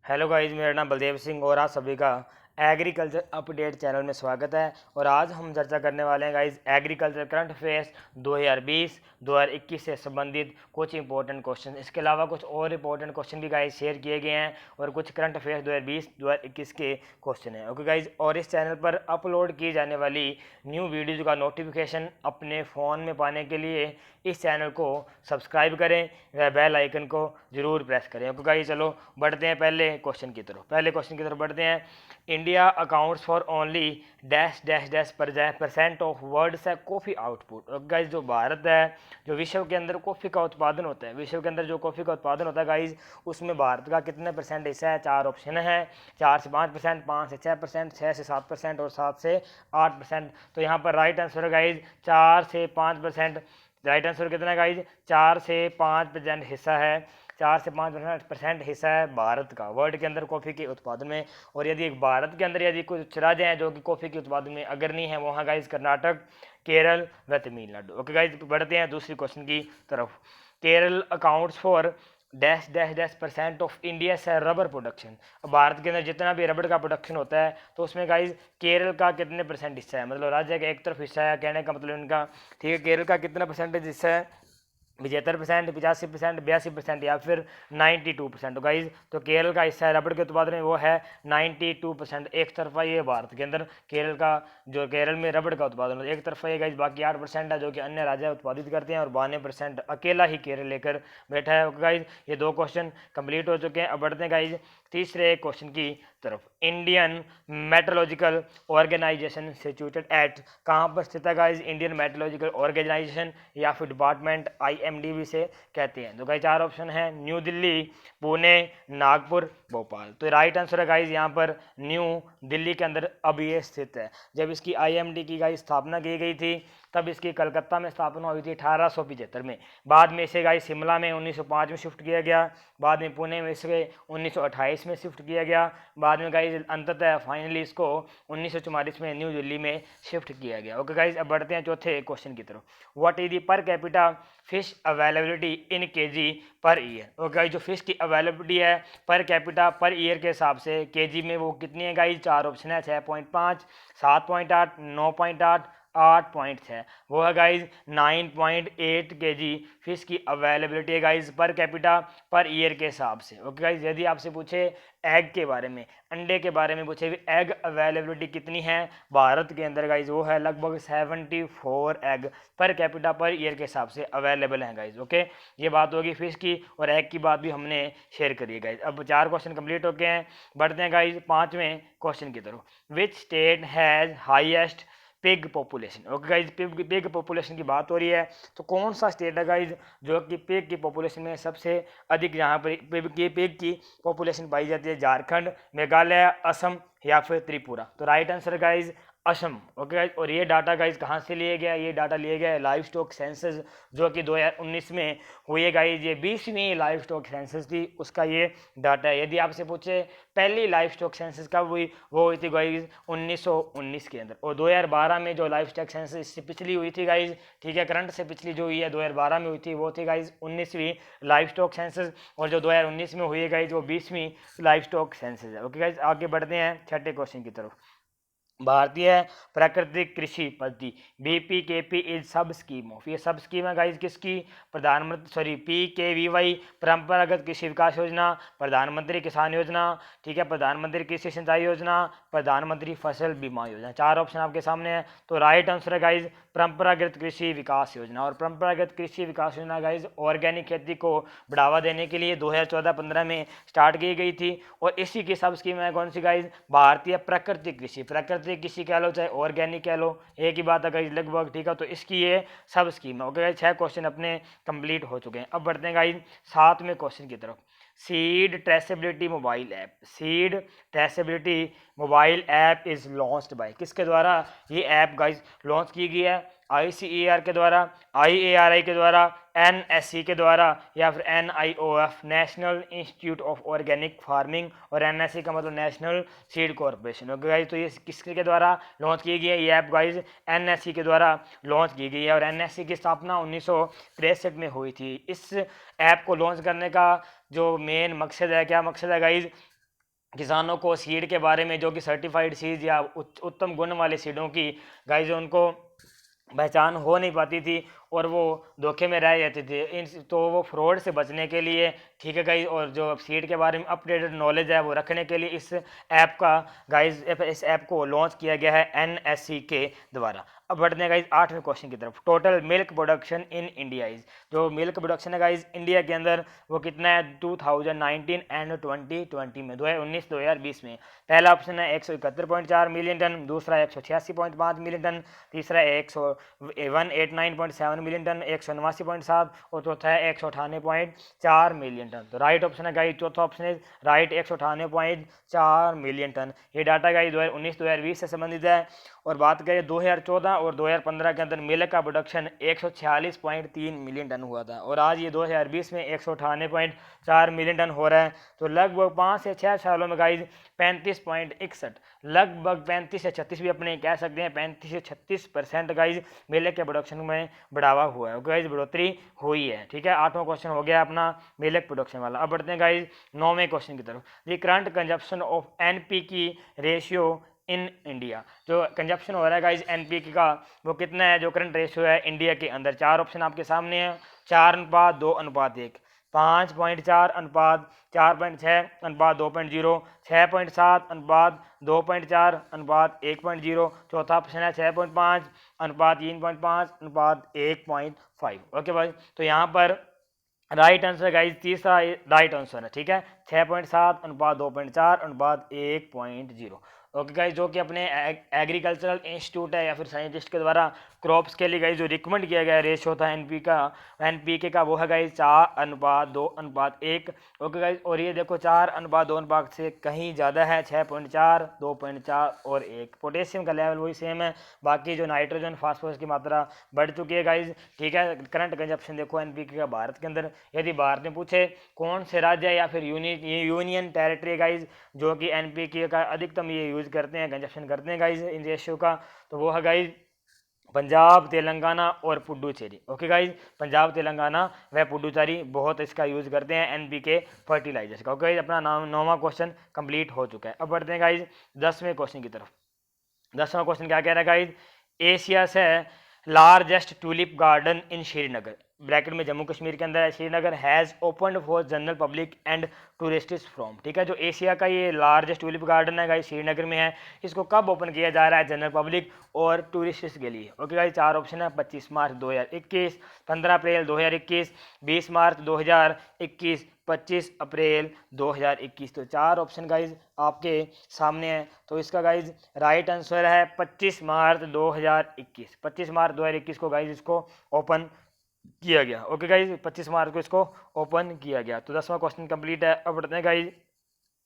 Hello guys, मेरा नाम बलदेव सिंह और आप सभी का एग्रीकल्चर अपडेट चैनल में स्वागत है। और आज हम चर्चा करने वाले हैं गाइज एग्रीकल्चर करंट अफेयर्स 2020-2021 से संबंधित कुछ इंपॉर्टेंट क्वेश्चन। इसके अलावा कुछ और इंपॉर्टेंट क्वेश्चन भी गाइज शेयर किए गए हैं और कुछ करंट अफेयर्स 2020-2021 के क्वेश्चन हैं। ओके गाइज, और इस चैनल पर अपलोड की जाने वाली न्यू वीडियोज़ का नोटिफिकेशन अपने फ़ोन में पाने के लिए इस चैनल को सब्सक्राइब करें व बेल आइकन को जरूर प्रेस करें। ओके गाइज, चलो बढ़ते हैं पहले क्वेश्चन की तरफ बढ़ते हैं। India accounts for only dash dash dash percent of world से कॉफ़ी आउटपुट। गाइज, जो भारत है, जो विश्व के अंदर कॉफ़ी का उत्पादन होता है, विश्व के अंदर जो कॉफ़ी का उत्पादन होता है गाइज, उसमें भारत का कितने परसेंट हिस्सा है? चार ऑप्शन है, 4 से 5%, 5 से 6%, 6 से 7% और 7 से 8%। तो यहाँ पर राइट आंसर है गाइज 4 से 5%। राइट आंसर कितना है गाइज? 4 से 5% हिस्सा है, 4 से 5% हिस्सा है भारत का वर्ल्ड के अंदर कॉफ़ी के उत्पादन में। और यदि भारत के अंदर यदि कुछ राज्य हैं जो कि कॉफ़ी के उत्पादन में अग्रणी है, वहाँ गाइज कर्नाटक, केरल व तमिलनाडु। ओके गाइज, बढ़ते हैं दूसरी क्वेश्चन की तरफ। Kerala accounts for dash dash dash percent of India से रबर प्रोडक्शन। भारत के अंदर जितना भी रबर का प्रोडक्शन होता है, तो उसमें गाइज केरल का कितने परसेंट हिस्सा है? मतलब राज्य का एक तरफ हिस्सा है, कहने का मतलब इनका, ठीक है, केरल का कितना परसेंटेज हिस्सा है? 75%, 85%, 82% या फिर 92%। तो गाइज, तो केरल का हिस्सा है रबड़ के उत्पादन में वो है 92%। एक तरफा ये भारत के अंदर केरल का, जो केरल में रबड़ का उत्पादन एक तरफा ये गाइज, बाकी 8% है जो कि अन्य राज्य उत्पादित करते हैं और 92% अकेला ही केरल लेकर बैठा है। गाइज, ये दो क्वेश्चन कंप्लीट हो चुके हैं। अब बढ़ते हैं गाइज तीसरे क्वेश्चन की तरफ। Indian metrological organisation situated at, कहाँ पर स्थित है गाइज? इंडियन मेट्रोलॉजिकल ऑर्गेनाइजेशन या फिर डिपार्टमेंट IMD भी से कहते हैं। तो गाइज चार ऑप्शन है, न्यू दिल्ली, पुणे, नागपुर, भोपाल। तो राइट आंसर है गाइज यहाँ पर न्यू दिल्ली के अंदर अब ये स्थित है। जब इसकी IMD की गाइज स्थापना की गई थी, तब इसकी कलकत्ता में स्थापना हुई थी 1875 में। बाद में इसे गाइज शिमला में 1905 में शिफ्ट किया गया, बाद में पुणे में इसे 1928 में शिफ्ट किया गया, बाद में गाइज अंततः फाइनली इसको 1944 में न्यू दिल्ली में शिफ्ट किया गया। ओके गाइज, अब बढ़ते हैं चौथे क्वेश्चन की तरफ। What is the per capita fish availability in KG per year. Okay guys, जो फिश की अवेलेबिलिटी है पर कैपिटा पर ईयर के हिसाब से केजी में वो कितनी है गाइज? चार ऑप्शन है, 6.5, 7.8, 9.8, 8.6। वो है गाइज 9.8 केजी फिश की अवेलेबिलिटी है guys per capita per year के हिसाब से। ओके गाइज, यदि आपसे पूछे एग के बारे में, अंडे के बारे में पूछे एग अवेलेबिलिटी कितनी है भारत के अंदर गाइज, वो है लगभग 74 egg per capita per year के हिसाब से अवेलेबल है गाइज। ओके, ये बात होगी फिश की, और एग की बात भी हमने शेयर करी है गाइज। अब चार क्वेश्चन कंप्लीट हो गए हैं। बढ़ते हैं गाइज पांचवें क्वेश्चन की तरफ। Which state has highest pig population. Okay guys, pig population की बात हो रही है, तो कौन सा स्टेट है गाइज जो कि पिग की पॉपुलेशन में सबसे अधिक, यहाँ पर पिग की पॉपुलेशन पाई जाती है? झारखंड, मेघालय, असम या फिर त्रिपुरा। तो right answer guys Assam. Okay guys, और ये डाटा गाइज कहाँ से लिए गया? ये डाटा लिए गया है लाइव स्टॉक सेंसस जो कि 2019 में हुई है गाइज। ये 20वीं लाइव स्टॉक सेंसस थी, उसका ये डाटा है। यदि आपसे पूछे पहली लाइव स्टॉक सेंसस कब हुई, वो हुई थी गाइज 1919 के अंदर। और 2012 में जो लाइव स्टॉक सेंसस इससे पिछली हुई थी गाइज, ठीक है, करंट से पिछली जो हुई है 2012 में हुई थी, वो थी गाइज 19वीं लाइव स्टॉक सेंसस। और जो 2019 में हुई है गाइज, वो 20वीं लाइव स्टॉक सेंसस है। ओके गाइज, आगे बढ़ते हैं छठे क्वेश्चन की तरफ। भारतीय प्राकृतिक कृषि पद्धति BPKP इज सब स्कीम ऑफ, ये सब स्कीम है गाइज किसकी? प्रधानमंत्री PKVY परंपरागत कृषि विकास योजना, प्रधानमंत्री किसान योजना, ठीक है, प्रधानमंत्री कृषि सिंचाई योजना, प्रधानमंत्री फसल बीमा योजना। चार ऑप्शन आपके सामने है। तो राइट आंसर है गाइज परंपरागत कृषि विकास योजना। और परंपरागत कृषि विकास योजना गाइज ऑर्गेनिक खेती को बढ़ावा देने के लिए 2014-15 में स्टार्ट की गई थी। और इसी की सब स्कीम है कौन सी गाइज? भारतीय प्राकृतिक कृषि, प्राकृतिक कृषि कह लो चाहे ऑर्गेनिक कह लो, एक ही बात है गाइज लगभग, ठीक है। तो इसकी ये सब स्कीम है। ओके गाइज, 6 क्वेश्चन अपने कंप्लीट हो चुके हैं। अब बढ़ते हैं गाइज सातवें क्वेश्चन की तरफ। Seed traceability mobile app, seed traceability mobile app is launched by, किसके द्वारा ये ऐप गाइज लॉन्च की गई है? ICAR के द्वारा, IARI के द्वारा, NSC के द्वारा या फिर NIOF national institute of organic farming, और NSC का मतलब national seed corporation. Okay guys, तो ये किसके द्वारा लॉन्च की गई है ये ऐप गाइज? NSC के द्वारा लॉन्च की गई है। और NSC की स्थापना 1963 में हुई थी। इस ऐप को लॉन्च करने का जो मेन मकसद है, क्या मकसद है गाइज? किसानों को सीड के बारे में, जो कि सर्टिफाइड सीड या उत्तम गुण वाले सीडों की गाइज उनको पहचान हो नहीं पाती थी और वो धोखे में रह जाते थे। इन तो वो फ्रॉड से बचने के लिए, ठीक है गाइज, और जो सीड के बारे में अपडेटेड नॉलेज है वो रखने के लिए इस ऐप का गाइज इस ऐप को लॉन्च किया गया है NSC के द्वारा। अब बढ़ते हैं गाइज 8वें क्वेश्चन की तरफ। Total milk production in India is, जो मिल्क प्रोडक्शन है गाइज इंडिया के अंदर वो कितना है 2019 एंड 2020 में, 2019-2020 में। पहला ऑप्शन है 171.4 मिलियन टन, दूसरा 186.5 मिलियन टन, तीसरा 189.7 मिलियन टन, 189.7, और चौथा है 198.4 मिलियन टन। तो राइट ऑप्शन है गाइज, चौथा ऑप्शन है राइट, 198.4 मिलियन टन। ये डाटा गाइज 2019-2020 से संबंधित है। और बात करें 2014 और 2015 के अंदर मिल्क का प्रोडक्शन 146.3 मिलियन टन हुआ था, और आज ये 2020 में 198.4 मिलियन टन हो रहा है। तो लगभग 5 से 6 सालों में गाइज 35.61, लगभग 35 से 36 भी अपने कह सकते हैं, 35 से 36% गाइज मिल्क के प्रोडक्शन में बढ़ावा हुआ है, गाइज बढ़ोतरी हुई है। ठीक है, 8वां क्वेश्चन हो गया अपना मिल्क प्रोडक्शन वाला। अब बढ़ते हैं गाइज 9वें क्वेश्चन की तरफ। The current consumption of NPK ratio in India, जो कंजप्शन हो रहा है गाइज NPK का वो कितना है, जो करंट रेशियो है इंडिया के अंदर। 4 ऑप्शन आपके सामने है, 4:2:1, 5.4 4.6 2.0, 6.7 2.4 1.0, चौथा ऑप्शन है 6.5 3.5 1.5। ओके भाई, तो यहाँ पर राइट आंसर गाइज तीसरा राइट आंसर है। ठीक है, 6.7 2.4 1.0। ओके गाइज, जो कि अपने एग्रीकल्चरल इंस्टीट्यूट है या फिर साइंटिस्ट के द्वारा क्रॉप्स के लिए गाइज जो रिकमेंड किया गया रेशियो होता है NPK का वो है गाइज 4:2:1। ओके गाइज, और ये देखो 4:2 से कहीं ज़्यादा है, 6.4 2.4 और 1। पोटेशियम का लेवल वही सेम है, बाकी जो नाइट्रोजन फास्फोरस की मात्रा बढ़ चुकी है गाइज। ठीक है, करंट कंजप्शन देखो NPK का भारत के अंदर, यदि भारत में पूछे कौन से राज्य या फिर यूनियन टेरिटरी गाइज जो कि NPK का अधिकतम ये यूज करते हैं, कंजप्शन करते हैं गाइज इन रेशियो का, तो वो है गाइज पंजाब, तेलंगाना और पुडुचेरी। ओके गाइज, पंजाब, तेलंगाना व पुडुचेरी बहुत इसका यूज करते हैं NPK फर्टिलाइजर्स का। ओके, अपना 9वां क्वेश्चन कंप्लीट हो चुका है। अब बढ़ते हैं गाइज 10वें क्वेश्चन की तरफ। 10वां क्वेश्चन क्या कह रहा है गाइज, एशिया से लार्जेस्ट टूलिप गार्डन इन श्रीनगर, ब्रैकेट में जम्मू कश्मीर के अंदर है, Srinagar has opened for general public and tourists from. ठीक है, जो एशिया का ये लार्जेस्ट टूलिप गार्डन है गाइस श्रीनगर में है, इसको कब ओपन किया जा रहा है जनरल पब्लिक और टूरिस्ट्स के लिए। ओके गाइस, 4 ऑप्शन है, 25 मार्च 2021, 15 अप्रैल 2021, 20 मार्च 2021, 25 अप्रैल 2021। तो 4 ऑप्शन गाइज आपके सामने है। तो इसका गाइज राइट आंसर है 25 मार्च 2021। 25 मार्च 2021 को गाइज इसको ओपन किया गया। ओके गाइज, 25 मार्च को इसको ओपन किया गया। तो 10वां क्वेश्चन कंप्लीट है। अब बढ़ते हैं गाइज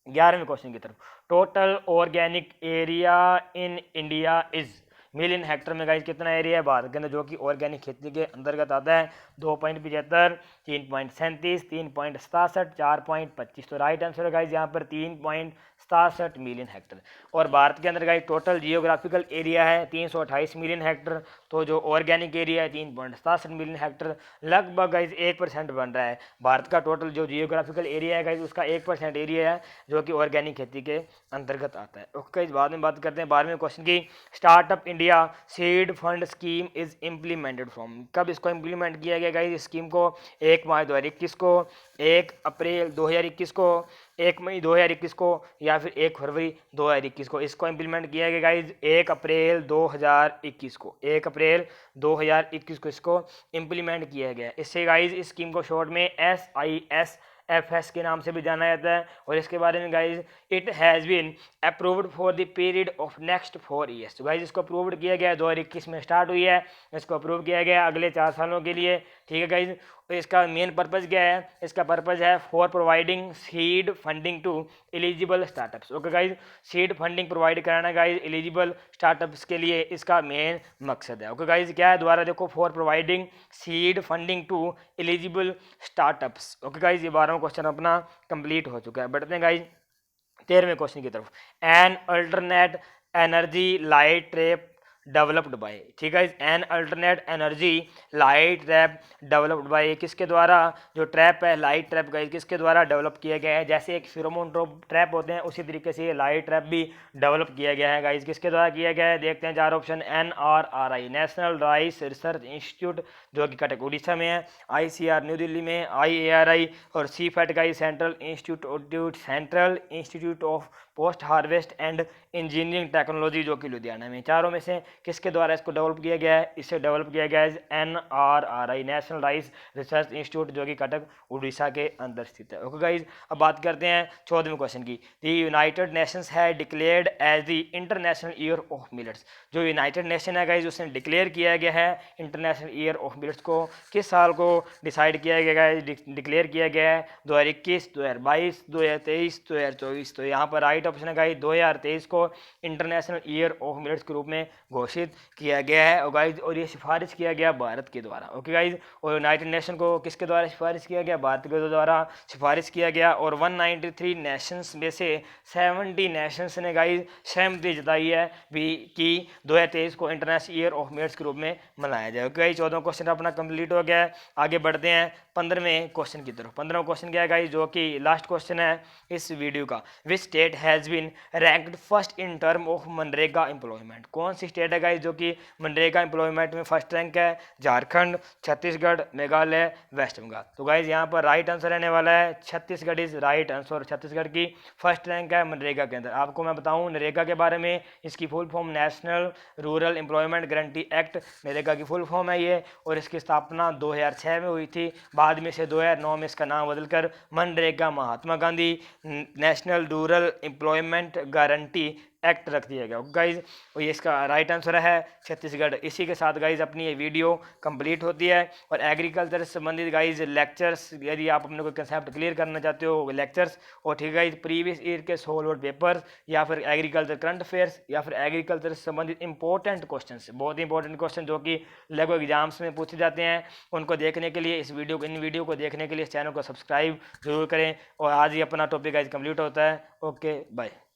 11वें क्वेश्चन की तरफ। Total organic area in India is, million Hector में गाइज कितना एरिया है भारत के अंदर जो कि ऑर्गेनिक खेती के अंतर्गत आता है? 2.75, 3.37, 3.67, 4.25। तो राइट आंसर है गाइज यहाँ पर 3.67 मिलियन हेक्टर। और भारत के अंदर गाइज टोटल जियोग्राफिकल एरिया है 328 मिलियन हेक्टर। तो जो ऑर्गेनिक एरिया है 3.67 मिलियन हेक्टर, लगभग गाइज 1% बन रहा है। भारत का टोटल जो जियोग्राफिकल एरिया है गाइज उसका 1% एरिया है जो कि ऑर्गेनिक खेती के अंतर्गत आता है। ओके, इस बाद में बात करते हैं 12वें क्वेश्चन की। Startup India seed fund scheme is implemented from, कब इसको इम्प्लीमेंट किया गया गाइज? इस स्कीम को 1 मार्च 2021 को, 1 अप्रैल 2021 को, 1 मई 2021 को, या फिर 1 फरवरी 2021 को इसको इम्प्लीमेंट किया गया गाइज 1 अप्रैल 2021 को। 1 अप्रैल 2021 को इसको इम्प्लीमेंट किया गया। इससे गाइज इस स्कीम को शॉर्ट में SISFS के नाम से भी जाना जाता है। और इसके बारे में guys it has been approved for the period of next 4 years. तो गाइज इसको अप्रूव्ड किया गया 2021 में स्टार्ट हुई है, इसको अप्रूव किया गया अगले 4 सालों के लिए। ठीक है गाइज, तो इसका मेन पर्पज़ क्या है? इसका पर्पज़ है for providing seed funding to eligible startups. Okay guys, seed funding provide कराना गाइज एलिजिबल स्टार्टअप्स के लिए इसका मेन मकसद है। ओके गाइज, क्या है दोबारा देखो, for providing seed funding to eligible startups. Okay guys, ये 12वां क्वेश्चन अपना कंप्लीट हो चुका है। बढ़ते हैं गाइज 13वें क्वेश्चन की तरफ। An alternate energy light trap developed by, ठीक है। An alternate energy light trap developed by, किसके द्वारा, जो ट्रैप है लाइट ट्रैप गाइस किसके द्वारा डेवलप किया गया है। जैसे एक फेरोमोन ट्रैप होते हैं उसी तरीके से ये लाइट ट्रैप भी डेवलप किया गया है गाइस, किसके द्वारा किया गया है। देखते हैं चार option, NRRI national rice research institute जो कि कटक उड़ीसा में है, ICR न्यू दिल्ली में, IARI और CFET का central institute of post harvest and engineering technology जो कि लुधियाना में। चारों में से किसके द्वारा इसको डेवलप किया गया है, इसे डेवलप किया गया है NRRI national rice research institute जो कि कटक उड़ीसा के अंदर स्थित है। ओके गाइज, अब बात करते हैं 14वें क्वेश्चन की। The United Nations has declared as the international year of millets, जो यूनाइटेड नेशन है गाइज उसने डिक्लेयर किया गया है इंटरनेशनल ईयर ऑफ मिलेट्स को, किस साल को डिसाइड किया गया है, डिक्लेयर किया गया है 2021, 2022, 2023, 2024। तो यहाँ पर राइट ऑप्शन है गाइज 2023 को इंटरनेशनल ईयर ऑफ मिलेट्स के रूप में घोषित किया गया है और गाइज, और ये सिफारिश किया गया भारत के द्वारा। ओके गाइज, और यूनाइटेड नेशन को किसके द्वारा सिफारिश किया गया, भारत के द्वारा सिफारिश किया गया। और 193 नेशंस में से 70 नेशंस ने गाइज सहमति जताई है भी कि 2023 को इंटरनेशनल ईयर ऑफ मिलेट्स के रूप में मनाया जाए। ओके गाइज, 14वां क्वेश्चन अपना कंप्लीट हो गया है। आगे बढ़ते हैं 15वें क्वेश्चन की तरफ। 15वां क्वेश्चन क्या है गाइज, जो कि लास्ट क्वेश्चन है इस वीडियो का। Which state has been ranked first in term of मनरेगा एम्प्लॉयमेंट, कौन सी स्टेट है गाइज जो कि मनरेगा एम्प्लॉयमेंट में फर्स्ट रैंक है। झारखंड, छत्तीसगढ़, मेघालय, वेस्ट बंगाल। तो गाइज यहाँ पर राइट आंसर रहने वाला है Chhattisgarh is right answer. Chhattisgarh की फर्स्ट रैंक है मनरेगा के अंदर। आपको मैं बताऊं नरेगा के बारे में, इसकी full form national rural employment guarantee act NREGA की फुल फॉर्म है ये, और इसकी स्थापना 2006 में हुई थी। बाद में से 2009 में इसका नाम बदलकर MNREGA Mahatma Gandhi national rural employment guarantee act रख दिया गया गाइज, और ये इसका राइट आंसर है छत्तीसगढ़। इसी के साथ गाइज अपनी ये वीडियो कंप्लीट होती है। और एग्रीकल्चर से संबंधित गाइज लेक्चर्स, यदि आप अपने कोई कंसेप्ट क्लियर करना चाहते हो लेक्चर्स, और ठीक है गाइज प्रीवियस ईयर के 100 लोड पेपर्स या फिर एग्रीकल्चर करंट अफेयर्स या फिर एग्रीकल्चर से संबंधित इंपॉर्टेंट क्वेश्चन, बहुत ही इंपॉर्टेंट क्वेश्चन जो कि लगभग एग्जाम्स में पूछे जाते हैं, उनको देखने के लिए इन वीडियो को देखने के लिए इस चैनल को सब्सक्राइब जरूर करें। और आज ही अपना टॉपिक गाइज कंप्लीट होता है। Okay bye.